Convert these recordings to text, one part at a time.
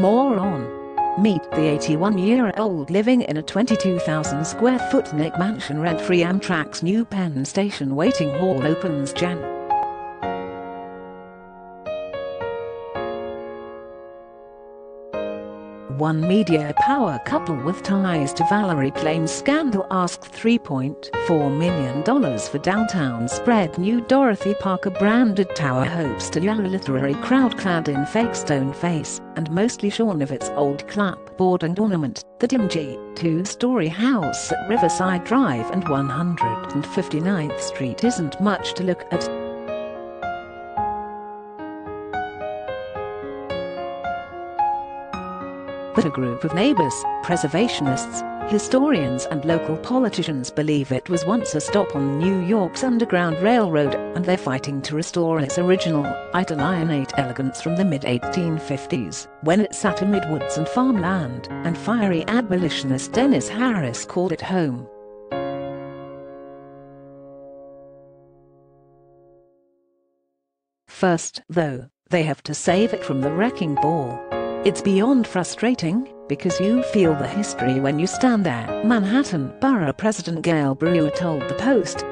more on. Meet the 81-year-old living in a 22,000-square-foot Nick mansion rent-free. Amtrak's new Penn Station waiting hall opens Jan. One media power couple with ties to Valerie Plane's scandal asked $3.4 million for downtown spread new Dorothy Parker-branded tower hopes to lure a literary crowd clad in fake stone face and mostly shorn of its old clapboard and ornament. The dingy, two-story house at Riverside Drive and 159th Street isn't much to look at. But a group of neighbors, preservationists, historians and local politicians believe it was once a stop on New York's Underground Railroad, and they're fighting to restore its original, Italianate elegance from the mid-1850s, when it sat amid woods and farmland, and fiery abolitionist Dennis Harris called it home. First, though, they have to save it from the wrecking ball. It's beyond frustrating, because you feel the history when you stand there, Manhattan Borough President Gail Brewer told the Post.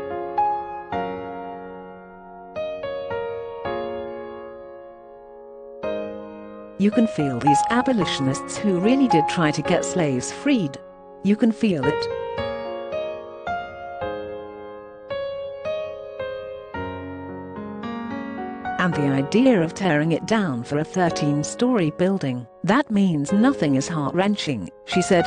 You can feel these abolitionists who really did try to get slaves freed. You can feel it. And the idea of tearing it down for a 13-story building, that means nothing, is heart-wrenching, she said.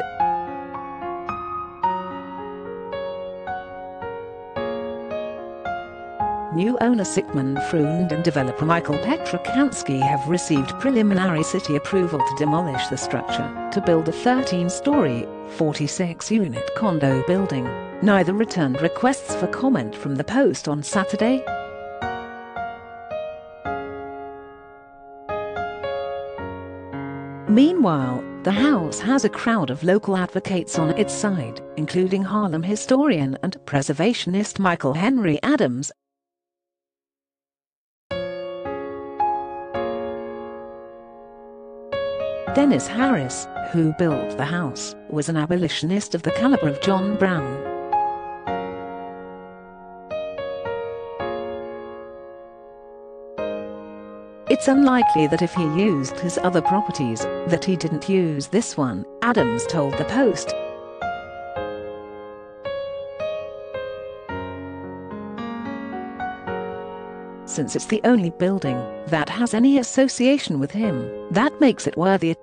New owner Sigmund Freund and developer Michael Petrokansky have received preliminary city approval to demolish the structure to build a 13-story, 46-unit condo building. Neither returned requests for comment from the Post on Saturday. Meanwhile, the house has a crowd of local advocates on its side, including Harlem historian and preservationist Michael Henry Adams. Dennis Harris, who built the house, was an abolitionist of the caliber of John Brown. It's unlikely that if he used his other properties, that he didn't use this one, Adams told the Post. Since it's the only building that has any association with him, that makes it worthy.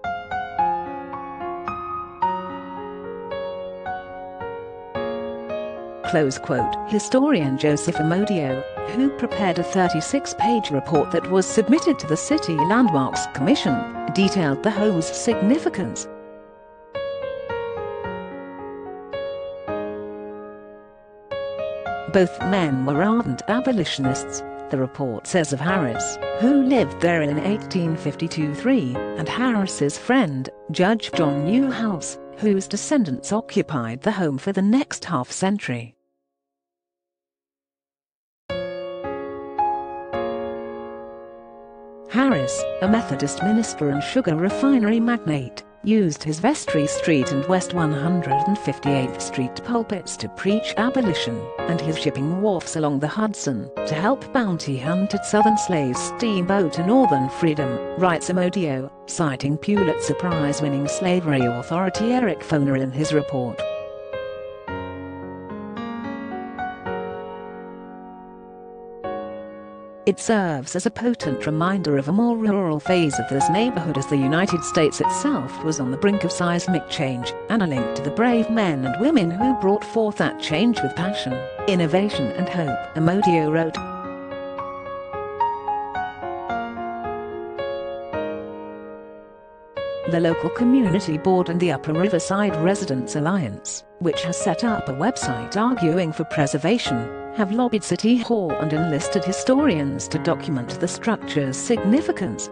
Close quote. Historian Joseph Amodio, who prepared a 36-page report that was submitted to the City Landmarks Commission, detailed the home's significance. Both men were ardent abolitionists, the report says of Harris, who lived there in 1852-3, and Harris's friend, Judge John Newhouse, whose descendants occupied the home for the next half-century. Harris, a Methodist minister and sugar refinery magnate, used his Vestry Street and West 158th Street pulpits to preach abolition, and his shipping wharfs along the Hudson to help bounty-hunted Southern slaves steamboat to northern freedom, writes Amodio, citing Pulitzer Prize-winning slavery authority Eric Foner in his report. It serves as a potent reminder of a more rural phase of this neighborhood as the United States itself was on the brink of seismic change, and a link to the brave men and women who brought forth that change with passion, innovation and hope, Amodio wrote. The local community board and the Upper Riverside Residents Alliance, which has set up a website arguing for preservation, have lobbied City Hall and enlisted historians to document the structure's significance.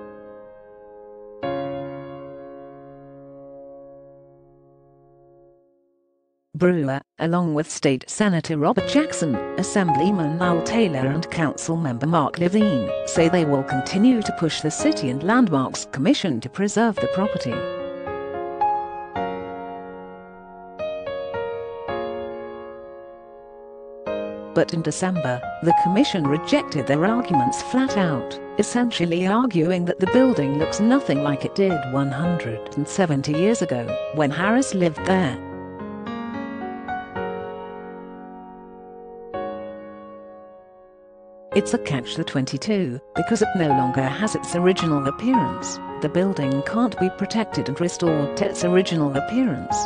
Brewer, along with State Senator Robert Jackson, Assemblyman Al Taylor and Councilmember Mark Levine, say they will continue to push the City and Landmarks Commission to preserve the property. But in December, the commission rejected their arguments flat out, essentially arguing that the building looks nothing like it did 170 years ago, when Harris lived there. It's a catch-22, because it no longer has its original appearance. The building can't be protected and restored to its original appearance.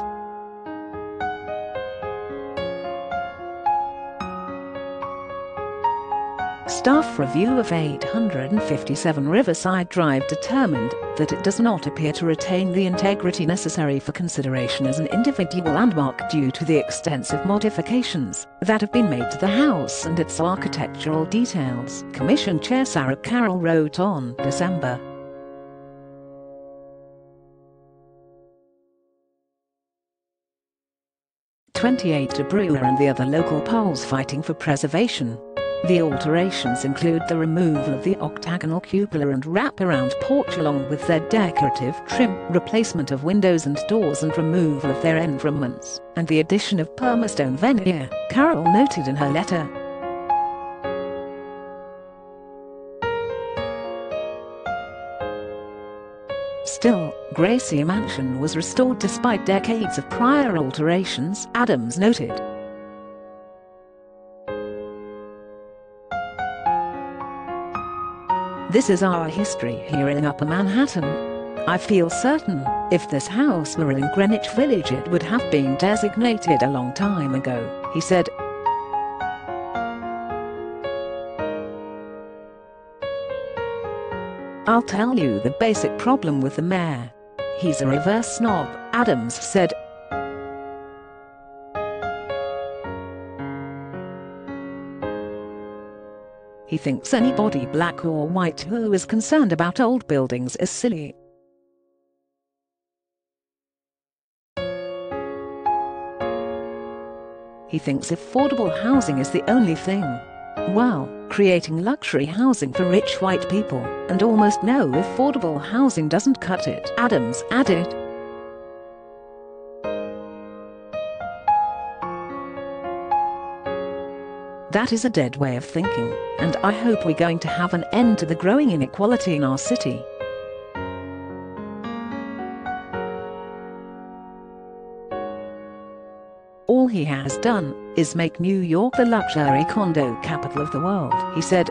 Staff review of 857 Riverside Drive determined that it does not appear to retain the integrity necessary for consideration as an individual landmark due to the extensive modifications that have been made to the house and its architectural details, Commission Chair Sarah Carroll wrote on December. To Brewer and the other local poles fighting for preservation. The alterations include the removal of the octagonal cupola and wraparound porch along with their decorative trim, replacement of windows and doors and removal of their environments, and the addition of permastone veneer, Carroll noted in her letter. Still, Gracie Mansion was restored despite decades of prior alterations, Adams noted. This is our history here in Upper Manhattan. I feel certain, if this house were in Greenwich Village it would have been designated a long time ago, he said. I'll tell you the basic problem with the mayor. He's a reverse snob, Adams said. He thinks anybody black or white who is concerned about old buildings is silly. He thinks affordable housing is the only thing. Well, creating luxury housing for rich white people and almost no affordable housing doesn't cut it, Adams added. That is a dead way of thinking, and I hope we're going to have an end to the growing inequality in our city. All he has done is make New York the luxury condo capital of the world, he said.